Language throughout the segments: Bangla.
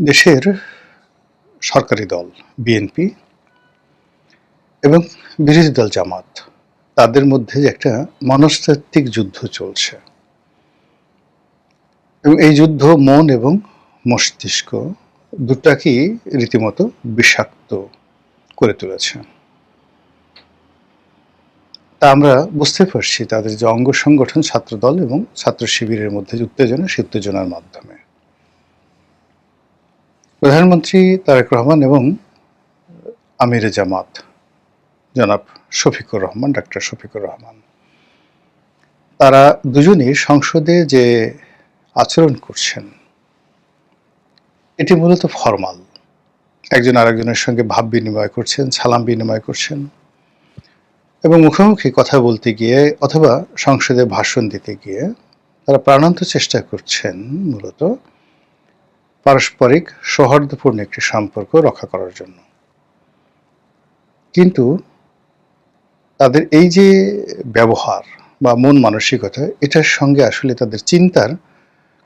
দেশের সরকারি দল বিএনপি এবং বিরোধী দল জামাত তাদের মধ্যে যে একটা মনস্তাত্ত্বিক যুদ্ধ চলছে এবং এই যুদ্ধ মন এবং মস্তিষ্ক দুটাকেই রীতিমতো বিষাক্ত করে তুলেছে। তা আমরা বুঝতে পারছি তাদের যে অঙ্গ সংগঠন ছাত্রদল এবং ছাত্র শিবিরের মধ্যে যে উত্তেজনা, সেই উত্তেজনার মাধ্যমে প্রধানমন্ত্রী তারেক রহমান এবং আমিরে জামাত জনাব শফিকুর রহমান, ডাক্তার শফিকুর রহমান, তারা দুজনই সংসদে যে আচরণ করছেন এটি মূলত ফরমাল। একজন আরেকজনের সঙ্গে ভাব বিনিময় করছেন, সালাম বিনিময় করছেন এবং মুখোমুখি কথা বলতে গিয়ে অথবা সংসদে ভাষণ দিতে গিয়ে তারা প্রাণান্ত চেষ্টা করছেন মূলত পারস্পরিক সৌহার্দ্যপূর্ণ একটি সম্পর্ক রক্ষা করার জন্য। কিন্তু তাদের এই যে ব্যবহার বা মন মানসিকতা, এটার সঙ্গে আসলে তাদের চিন্তার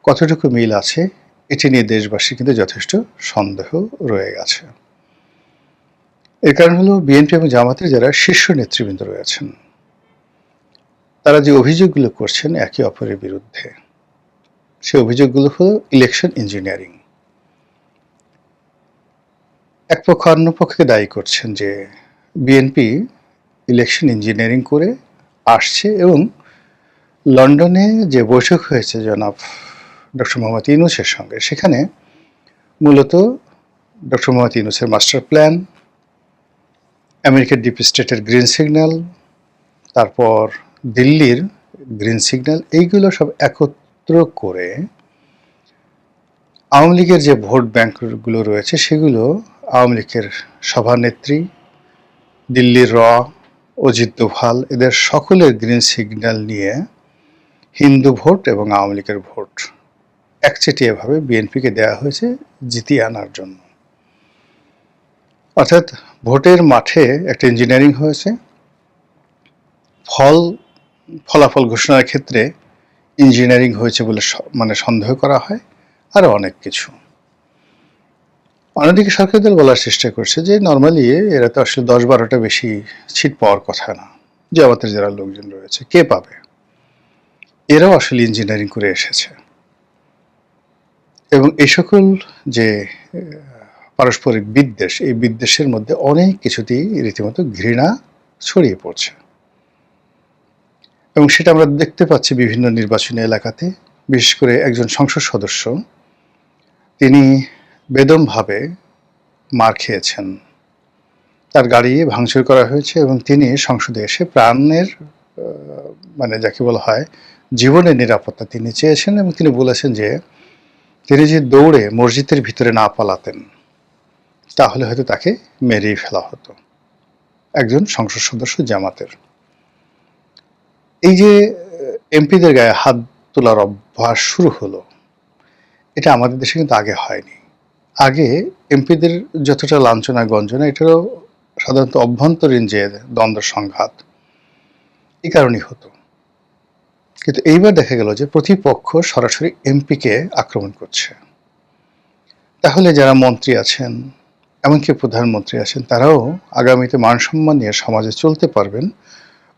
কতটুকু মিল আছে এটি নিয়ে দেশবাসী কিন্তু যথেষ্ট সন্দেহ রয়ে গেছে। এর কারণ হলো বিএনপি এবং জামাতের যারা শীর্ষ নেতৃবৃন্দ রয়েছেন তারা যে অভিযোগগুলো করছেন একে অপরের বিরুদ্ধে, সেই অভিযোগগুলো হলো ইলেকশন ইঞ্জিনিয়ারিং। এক পক্ষ অন্য পক্ষকে দায়ী করছেন যে বিএনপি ইলেকশন ইঞ্জিনিয়ারিং করে আসছে এবং লন্ডনে যে বৈঠক হয়েছে জনাব ডক্টর মোহাম্মদ ইউনূসের সঙ্গে, সেখানে মূলত ডক্টর মোহাম্মদ ইউনূসের মাস্টার প্ল্যান, আমেরিকার ডিপ স্টেটের গ্রিন সিগন্যাল, তারপর দিল্লির গ্রিন সিগন্যাল, এইগুলো সব একত্র করে আওয়ামী লীগের যে ভোট ব্যাংকগুলো রয়েছে সেগুলো আওয়ামী লীগের সভানেত্রী, দিল্লির অজিত দোভাল, এদের সকলের গ্রিন সিগন্যাল নিয়ে হিন্দু ভোট এবং আওয়ামী লীগের ভোট একচেটিয়াভাবে বিএনপিকে দেওয়া হয়েছে জিতিয়ে আনার জন্য। অর্থাৎ ভোটের মাঠে একটা ইঞ্জিনিয়ারিং হয়েছে, ফলাফল ঘোষণার ক্ষেত্রে ইঞ্জিনিয়ারিং হয়েছে বলে সন্দেহ করা হয়, আরও অনেক কিছু। অন্যদিকে সরকারি দল বলার চেষ্টা করছে যে নর্মালি এরা তো আসলে 10-12টা বেশি সিট পাওয়ার কথা না, জামাতের যারা লোকজন রয়েছে কে পাবে, এরাও আসলে ইঞ্জিনিয়ারিং করে এসেছে। এবং এই সকল যে পারস্পরিক বিদ্বেষ, এই বিদ্বেষের মধ্যে অনেক কিছুতেই রীতিমতো ঘৃণা ছড়িয়ে পড়ছে এবং সেটা আমরা দেখতে পাচ্ছি বিভিন্ন নির্বাচনী এলাকাতে। বিশেষ করে একজন সংসদ সদস্য তিনি বেদমভাবে মার খেয়েছেন, তার গাড়ি ভাঙচুর করা হয়েছে এবং তিনি সংসদে এসে প্রাণের যাকে বলা হয় জীবনের নিরাপত্তা তিনি চেয়েছেন এবং তিনি বলেছেন যে তিনি যে দৌড়ে মসজিদের ভিতরে না পালাতেন তাহলে হয়তো তাকে মেরেই ফেলা হতো। একজন সংসদ সদস্য জামাতের। এই যে এমপিদের গায়ে হাত তোলার অভ্যাস শুরু হলো, এটা আমাদের দেশে কিন্তু আগে হয়নি। আগে এমপিদের যতটা লাঞ্ছনা গঞ্জনা, এটারও সাধারণত অভ্যন্তরীণ যে দ্বন্দ্ব সংঘাত এই কারণেই হতো। কিন্তু এইবার দেখা গেল যে প্রতিপক্ষ সরাসরি এমপিকে আক্রমণ করছে। তাহলে যারা মন্ত্রী আছেন, এমনকি প্রধানমন্ত্রী আছেন, তারাও আগামীতে মান সম্মান নিয়ে সমাজে চলতে পারবেন,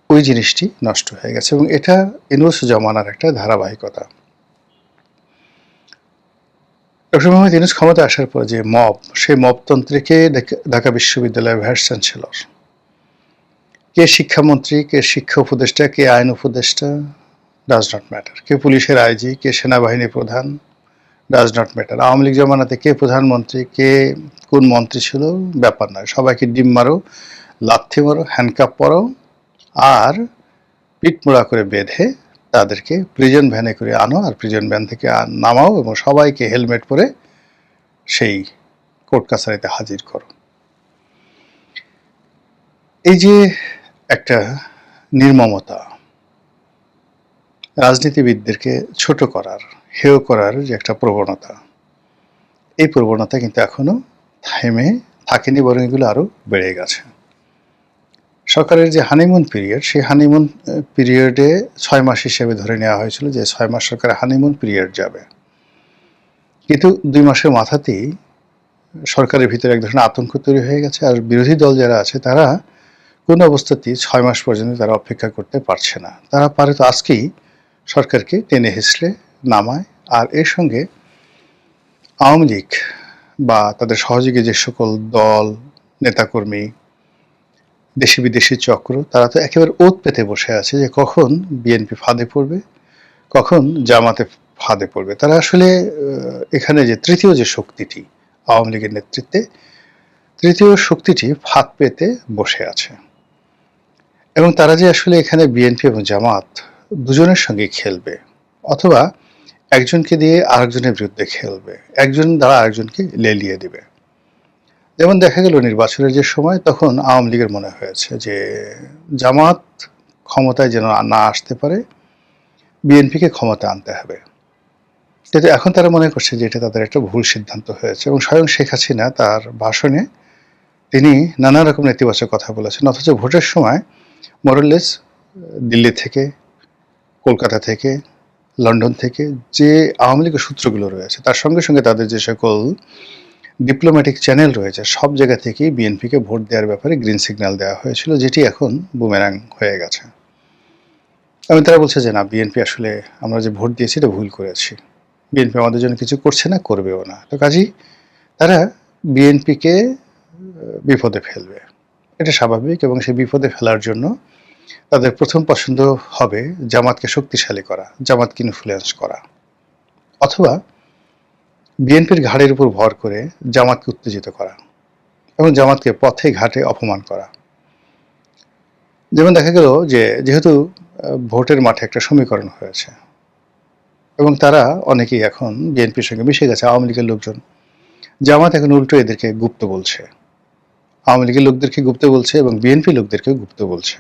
ওই জিনিসটি নষ্ট হয়ে গেছে এবং এটা ইউনূস জমানার একটা ধারাবাহিকতা। ডক্টর মোহাম্মদ ইউনূস ক্ষমতা আসার পর যে মব, সেই মবতন্ত্রে কে ঢাকা বিশ্ববিদ্যালয়ের ভাইস চ্যান্সেলর, কে শিক্ষামন্ত্রী, কে শিক্ষা উপদেষ্টা, কে আইন উপদেষ্টা, ডাজ নট ম্যাটার। কে পুলিশের আইজি, কে সেনাবাহিনী প্রধান, does not matter. Awami League জমানাতে কে প্রধানমন্ত্রী, কে কোন মন্ত্রী ছিল, ব্যাপার নয়। সবাইকে ডিম মারো, লাথি মারো, হ্যান্ডকাপ পরাও আর পিঠমোড়া করে বেঁধে তাদেরকে প্রিজন ভ্যানে করে আনো আর প্রিজন ভ্যান থেকে নামাও এবং সবাইকে হেলমেট পরে সেই কোর্ট কাছারিতে হাজির করো। এই যে একটা নির্মমতা, রাজনীতিবিদদেরকে ছোট করার, হেয় করার যে একটা প্রবণতা, এই প্রবণতা কিন্তু এখনো থেমে থাকেনি, বরং এগুলো আরও বেড়ে গেছে। সরকারের যে হানিমুন পিরিয়ড, সেই হানিমুন পিরিয়ডে 6 মাস হিসেবে ধরে নেওয়া হয়েছিল যে 6 মাস সরকারের হানিমুন পিরিয়ড যাবে, কিন্তু 2 মাসের মাথাতেই সরকারের ভিতরে এক ধরনের আতঙ্ক তৈরি হয়ে গেছে। আর বিরোধী দল যারা আছে তারা কোনো অবস্থাতেই ৬ মাস পর্যন্ত তারা অপেক্ষা করতে পারছে না। তারা পারে তো আজকেই সরকারকে টেনে হেঁচড়ে নামায়। আর এর সঙ্গে আওয়ামী লীগ বা তাদের সহযোগী যে সকল দল, নেতাকর্মী, দেশি বিদেশি চক্র, তারা তো একেবারে ওত পেতে বসে আছে যে কখন বিএনপি ফাঁদে পড়বে, কখন জামাতে ফাঁদে পড়বে। তারা আসলে এখানে যে তৃতীয় যে শক্তিটি আওয়ামী লীগের নেতৃত্বে, তৃতীয় শক্তিটি ফাঁদ পেতে বসে আছে। এবং তারা যে আসলে এখানে বিএনপি এবং জামাত দুজনের সঙ্গে খেলবে, অথবা একজনকে দিয়ে আরেকজনের বিরুদ্ধে খেলবে, একজন দ্বারা আরেকজনকে লেলিয়ে দিবে। যেমন দেখা গেল নির্বাচনের যে সময়, তখন আওয়ামী লীগের মনে হয়েছে যে জামাত ক্ষমতায় যেন না আসতে পারে, বিএনপিকে ক্ষমতা আনতে হবে। কিন্তু এখন তারা মনে করছে যে এটা তাদের একটা ভুল সিদ্ধান্ত হয়েছে। এবং স্বয়ং শেখ হাসিনা তার ভাষণে তিনি নানা রকম নেতিবাচক কথা বলেছেন, অথচ ভোটের সময় মোরালেস দিল্লি থেকে, কলকাতা থেকে, লন্ডন থেকে যে আওয়ামী লীগের সূত্রগুলো রয়েছে, তার সঙ্গে সঙ্গে তাদের যে সকল ডিপ্লোম্যাটিক চ্যানেল রয়েছে, সব জায়গা থেকেই বিএনপিকে ভোট দেওয়ার ব্যাপারে গ্রিন সিগন্যাল দেওয়া হয়েছিল, যেটি এখন বুমেরাং হয়ে গেছে। এবং তারা বলছে যে না, বিএনপি আসলে আমরা যে ভোট দিয়েছি এটা ভুল করেছি, বিএনপি আমাদের জন্য কিছু করছে না, করবেও না। তো কাজেই তারা বিএনপিকে বিপদে ফেলবে, এটা স্বাভাবিক। এবং সেই বিপদে ফেলার জন্য তাদের প্রথম পছন্দ হবে জামাতকে শক্তিশালী করা, জামাতকে ইনফ্লুয়েন্স করা, অথবা বিএনপির ঘাড়ের উপর ভর করে জামাতকে উত্তেজিত করা এবং জামাতকে পথে ঘাটে অপমান করা। যেমন দেখা গেল যে যেহেতু ভোটের মাঠে একটা সমীকরণ হয়েছে এবং তারা অনেকেই এখন বিএনপির সঙ্গে মিশে গেছে, আওয়ামী লীগের লোকজন, জামাত এখন উল্টো এদেরকে গুপ্ত বলছে, আওয়ামী লীগের লোকদেরকে গুপ্ত বলছে এবং বিএনপি লোকদেরকে গুপ্ত বলছে।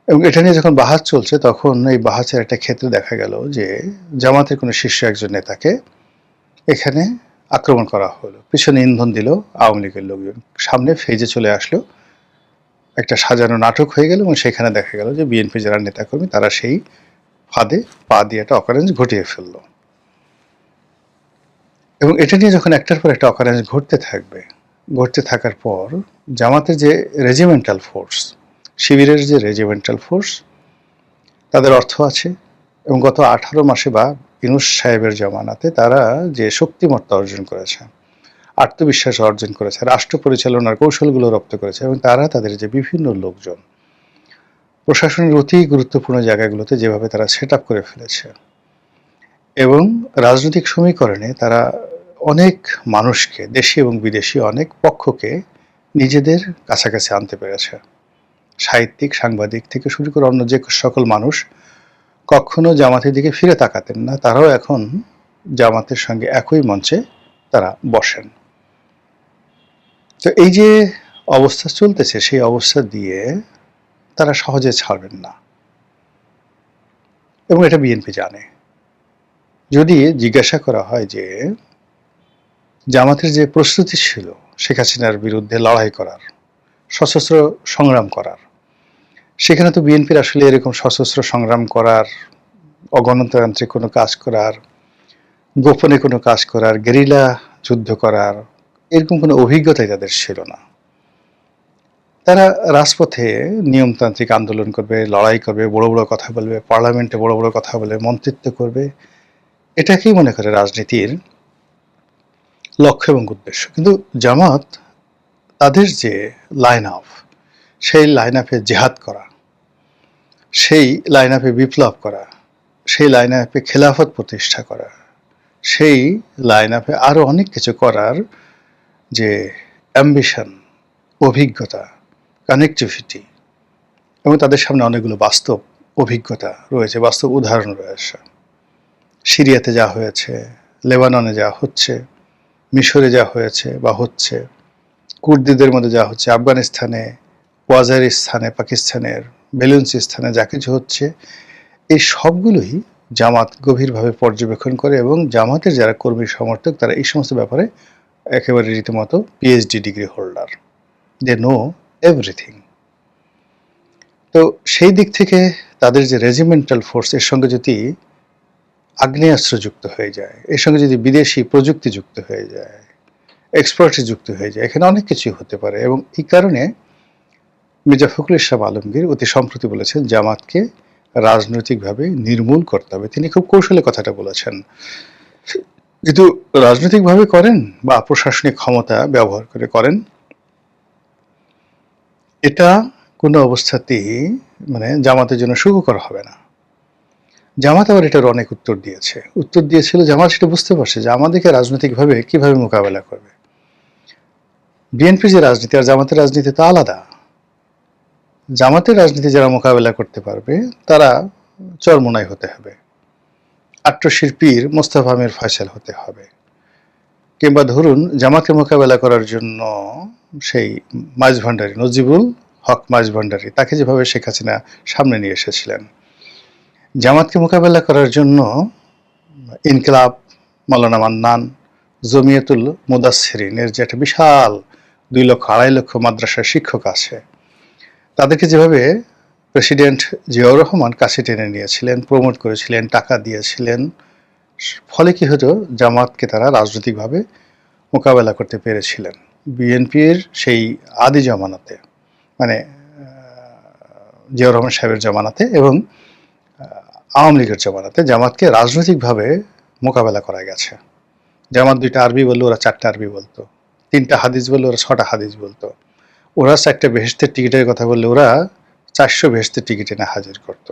এবং এটা নিয়ে যখন বাহাস চলছে, তখন এই বাহাসের একটা ক্ষেত্রে দেখা গেল যে জামাতের কোনো শীর্ষ একজন নেতাকে এখানে আক্রমণ করা হলো, পিছনে ইন্ধন দিল আওয়ামী লীগের লোকজন, সামনে ফেজে চলে আসলো, একটা সাজানো নাটক হয়ে গেল। এবং সেখানে দেখা গেল যে বিএনপি যারা নেতাকর্মী তারা সেই ফাঁদে পা দিয়ে একটা অকারেন্স ঘটিয়ে ফেললো। এবং এটা নিয়ে যখন একটার পর একটা অকারেন্স ঘটতে থাকার পর জামাতের যে রেজিমেন্টাল ফোর্স, শিবিরের যে রেজিমেন্টাল ফোর্স, তাদের অর্থ আছে এবং গত 18 মাসে বা ইউনূস সাহেবের জমানাতে তারা যে শক্তিমত্তা অর্জন করেছে, আত্মবিশ্বাস অর্জন করেছে, রাষ্ট্র পরিচালনার কৌশলগুলো রপ্ত করেছে, এবং তারা তাদের যে বিভিন্ন লোকজন প্রশাসনের অতি গুরুত্বপূর্ণ জায়গাগুলোতে যেভাবে তারা সেট আপ করে ফেলেছে, এবং রাজনৈতিক সমীকরণে তারা অনেক মানুষকে, দেশি এবং বিদেশি অনেক পক্ষকে নিজেদের কাছাকাছি আনতে পেরেছে। সাহিত্যিক, সাংবাদিক থেকে শুরু করে অন্য যে সকল মানুষ কখনো জামাতের দিকে ফিরে তাকাতেন না, তারাও এখন জামাতের সঙ্গে একই মঞ্চে তারা বসেন। তো এই যে অবস্থা চলতেছে, সেই অবস্থা দিয়ে তারা সহজে ছাড়বেন না, এবং এটা বিএনপি জানে। যদি জিজ্ঞাসা করা হয় যে জামাতের যে প্রস্তুতি ছিল শেখ হাসিনার বিরুদ্ধে লড়াই করার, সশস্ত্র সংগ্রাম করার, সেখানে তো বিএনপির আসলে এরকম সশস্ত্র সংগ্রাম করার, অগণতান্ত্রিক কোনো কাজ করার, গোপনে কোনো কাজ করার, গেরিলা যুদ্ধ করার এরকম কোনো অভিজ্ঞতাই তাদের ছিল না। তারা রাজপথে নিয়মতান্ত্রিক আন্দোলন করবে, লড়াই করবে, বড় বড় কথা বলবে, পার্লামেন্টে বড় বড় কথা বলে মন্ত্রিত্ব করবে, এটাকেই মনে করে রাজনীতির লক্ষ্য এবং উদ্দেশ্য। কিন্তু জামাত তাদের যে লাইন আপ, সেই লাইন আপে জেহাদ করা, সেই লাইন আপে বিপ্লব করা, সেই লাইন আপে খেলাফত প্রতিষ্ঠা করা, সেই লাইন আপে আরও অনেক কিছু করার যে অ্যাম্বিশন, অভিজ্ঞতা, কানেকটিভিটি, এবং তাদের সামনে অনেকগুলো বাস্তব অভিজ্ঞতা রয়েছে, বাস্তব উদাহরণ রয়েছে। সিরিয়াতে যা হয়েছে, লেবাননে যা হচ্ছে, মিশরে যা হয়েছে বা হচ্ছে, কুর্দিদের মধ্যে যা হচ্ছে, আফগানিস্তানে, ওয়াজিরিস্তানে, পাকিস্তানের বেলুচিস্তানে যা কিছু হচ্ছে, এই সবগুলোই জামাত গভীরভাবে পর্যবেক্ষণ করে, এবং জামাতের যারা কর্মী সমর্থক তারা এই সমস্ত ব্যাপারে একেবারে রীতিমতো PhD degree holder, they know everything. তো সেই দিক থেকে তাদের যে রেজিমেন্টাল ফোর্স, এর সঙ্গে যদি আগ্নেয়াস্ত্র যুক্ত হয়ে যায়, এর সঙ্গে যদি বিদেশি প্রযুক্তি যুক্ত হয়ে যায়, এক্সপার্টে যুক্ত হয়ে যায়। এখানে অনেক কিছুই হতে পারে এবং এই কারণে মির্জা ফখরুল ইসলাম আলমগীর অতি সম্প্রতি বলেছেন জামাতকে রাজনৈতিকভাবে নির্মূল করতে হবে। তিনি খুব কৌশলে কথাটা বলেছেন। কিন্তু রাজনৈতিকভাবে করেন বা প্রশাসনিক ক্ষমতা ব্যবহার করে করেন, এটা কোনো অবস্থাতেই জামাতের জন্য সুখকর হবে না। জামাত আবার এটার অনেক উত্তর দিয়েছে। উত্তর দিয়েছিল জামাত সেটা বুঝতে পারছে যে আমাদেরকে রাজনৈতিকভাবে কিভাবে মোকাবেলা করবে। বিএনপি যে রাজনীতি আর জামাতের রাজনীতি তো আলাদা। জামাতের রাজনীতি যারা মোকাবেলা করতে পারবে তারা চরমোনাই হতে হবে, আট্টশিল্পীর মোস্তফা আমির ফয়সাল হতে হবে, কিংবা ধরুন জামাতকে মোকাবেলা করার জন্য সেই মাঝভান্ডারী নজিবুল হক মাঝভান্ডারী, তাকে যেভাবে শেখ হাসিনা সামনে নিয়ে এসেছিলেন, জামাতকে মোকাবেলা করার জন্য ইনকিলাব, মৌলানা মান্নান, জমিয়তুল মুদাসসিরিনের যে একটা বিশাল 2 লক্ষ 2.5 লক্ষ মাদ্রাসার শিক্ষক আছে, তাদেরকে যেভাবে প্রেসিডেন্ট জিয়াউর রহমান কাছে টেনে নিয়েছিলেন, প্রমোট করেছিলেন, টাকা দিয়েছিলেন, ফলে কি হতো, জামাতকে তারা রাজনৈতিকভাবে মোকাবেলা করতে পেরেছিলেন। বিএনপির সেই আদি জামানাতে, জিয়াউর রহমান সাহেবের জামানাতে এবং আওয়ামী লীগের জামানাতে জামাতকে রাজনৈতিকভাবে মোকাবেলা করা গেছে। জামাত 2টা আরবি বললে ওরা 4টা আরবি বলতো, 3টা হাদিস বললে ওরা 6টা হাদিস বলতো, ওরা 4টা বেহেশতের টিকিটের কথা বললে ওরা 400 বেহেশতের টিকিট এনে হাজির করত।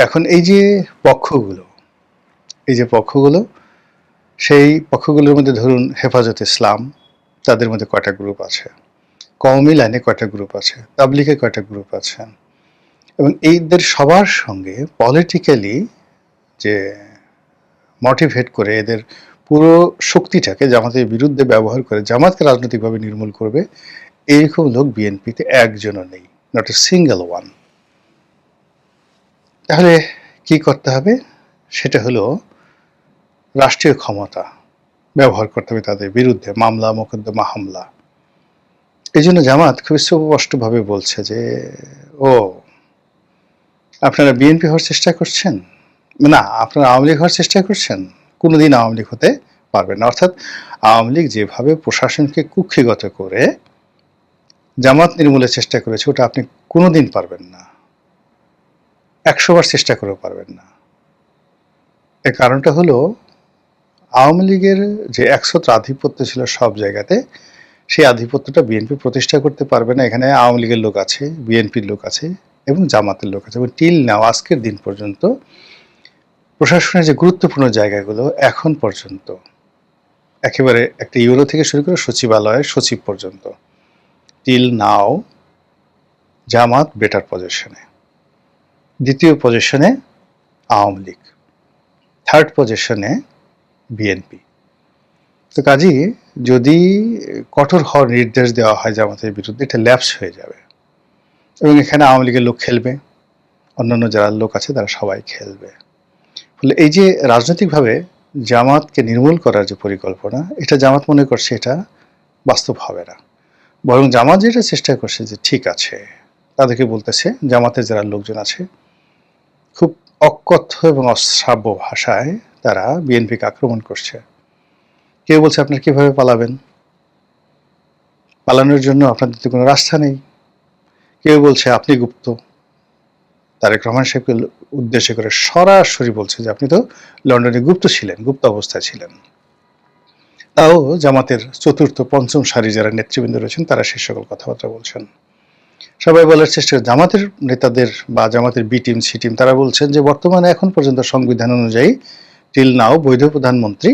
এখন এই যে পক্ষগুলো সেই পক্ষগুলোর মধ্যে ধরুন হেফাজত ইসলাম, তাদের মধ্যে কয়টা গ্রুপ আছে, কওমি লাইনে কয়টা গ্রুপ আছে, তাবলিগে কয়টা গ্রুপ আছে, এবং এইদের সবার সঙ্গে পলিটিক্যালি যে মোটিভেট করে এদের পুরো শক্তিটাকে জামাতের বিরুদ্ধে ব্যবহার করে জামাতকে রাজনৈতিকভাবে নির্মূল করবে, এইরকম লোক বিএনপিতে একজনও নেই, নট এ সিঙ্গেল ওয়ান। তাহলে কি করতে হবে? সেটা হলো রাষ্ট্রীয় ক্ষমতা ব্যবহার করতে হবে তাদের বিরুদ্ধে, মামলা, মোকদ্দমা, হামলা। এই জন্য জামাত খুব স্পষ্টভাবে বলছে যে আপনারা বিএনপি হওয়ার চেষ্টা করছেন না, আপনারা আওয়ামী লীগ হওয়ার চেষ্টা করছেন, কোনোদিন আওয়ামী লীগ হতে পারবেন না। অর্থাৎ আওয়ামী লীগ যেভাবে প্রশাসনকে কুক্ষিগত করে জামাত নির্মূলের চেষ্টা করেছে, ওটা আপনি কোনোদিন পারবেন না, 100 বার চেষ্টা করেও পারবেন না। এর কারণটা হলো আওয়ামী লীগের যে একছত্র আধিপত্য ছিল সব জায়গাতে, সেই আধিপত্যটা বিএনপি প্রতিষ্ঠা করতে পারবে না। এখানে আওয়ামী লীগের লোক আছে, বিএনপির লোক আছে এবং জামাতের লোক আছে, এবং টিল নাও আজকের দিন পর্যন্ত প্রশাসনের যে গুরুত্বপূর্ণ জায়গাগুলো এখন পর্যন্ত, একেবারে একটা ইউরো থেকে শুরু করে সচিবালয়ের সচিব পর্যন্ত, টিল নাও জামাত বেটার পজিশনে, দ্বিতীয় পজিশনে আওয়ামী লীগ, থার্ড পজিশনে বিএনপি। তো কাজী যদি কঠোর হওয়ার নির্দেশ দেওয়া হয় জামাতের বিরুদ্ধে, এটা ল্যাপস হয়ে যাবে এবং এখানে আওয়ামী লীগের লোক খেলবে, অন্যান্য যারা লোক আছে তারা সবাই খেলবে। ফলে এই যে রাজনৈতিকভাবে জামাতকে নির্মূল করার যে পরিকল্পনা, এটা জামাত মনে করছে এটা বাস্তব হবে না। বরং জামাত যেটা চেষ্টা করছে যে ঠিক আছে, তাদেরকে বলতেছে, জামাতের যারা লোকজন আছে খুব অকথ্য এবং অশ্রাব্য ভাষায় তারা বিএনপিকে আক্রমণ করছে। কেউ বলছে আপনারা কিভাবে পালাবেন, পালানোর জন্য আপনাদের তো কোনো রাস্তা নেই। কেউ বলছে আপনি গুপ্ত, তারেক রহমান সাহেবকে উদ্দেশ্য করে সরাসরি বলছে যে আপনি তো লন্ডনে গুপ্ত ছিলেন, গুপ্ত অবস্থায় ছিলেন। তাও জামাতের চতুর্থ পঞ্চম সারি যারা নেতৃবৃন্দ রয়েছেন তারা সে সকল কথাবার্তা বলছেন। সবাই বলার চেষ্টা করে, জামাতের নেতাদের বা জামাতের বি টিম সি টিম তারা বলছেন যে বর্তমানে এখন পর্যন্ত সংবিধান অনুযায়ী টিল নাও বৈধ প্রধানমন্ত্রী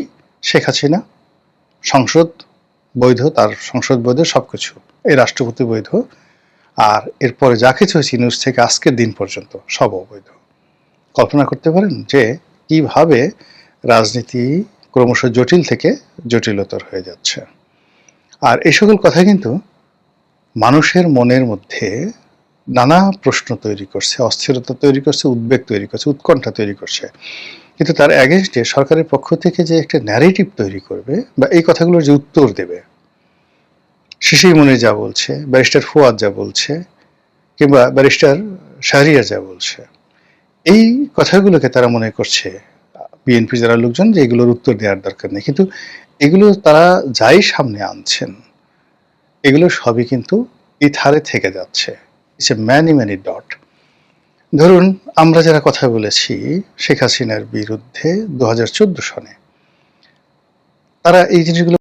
শেখ হাসিনা, সংসদ বৈধ, তার সংসদ বৈধ, সবকিছু, এই রাষ্ট্রপতি বৈধ, আর এরপরে যা কিছু হয়েছে নিউজ থেকে আজকের দিন পর্যন্ত সব অবৈধ। কল্পনা করতে পারেন যে কিভাবে রাজনীতি ক্রমশ জটিল থেকে জটিলতর হয়ে যাচ্ছে। আর এই সকল কথা কিন্তু মানুষের মনের মধ্যে নানা প্রশ্ন তৈরি করছে, অস্থিরতা তৈরি করছে, উদ্বেগ তৈরি করছে, উৎকণ্ঠা তৈরি করছে। কিন্তু তার এগেইনস্টে সরকারের পক্ষ থেকে যে একটা ন্যারেটিভ তৈরি করবে বা এই কথাগুলোর যে উত্তর দেবে, শিশির মনির যা বলছে, ব্যারিস্টার ফুয়াদ যা বলছে, কিংবা ব্যারিস্টার শাহরিয়ার যা বলছে, এই কথাগুলোকে তারা মনে করছে বিএনপি যারা লোকজন যে এগুলোর উত্তর দেওয়ার দরকার নেই। কিন্তু এগুলো তারা যাই সামনে আনছেন, এগুলো সবই কিন্তু ইথারে থেকে যাচ্ছে। It's a many many dot. ধরুন আমরা যারা কথা বলেছি শেখ হাসিনার বিরুদ্ধে 2014 সনে, তারা এই জিনিসগুলো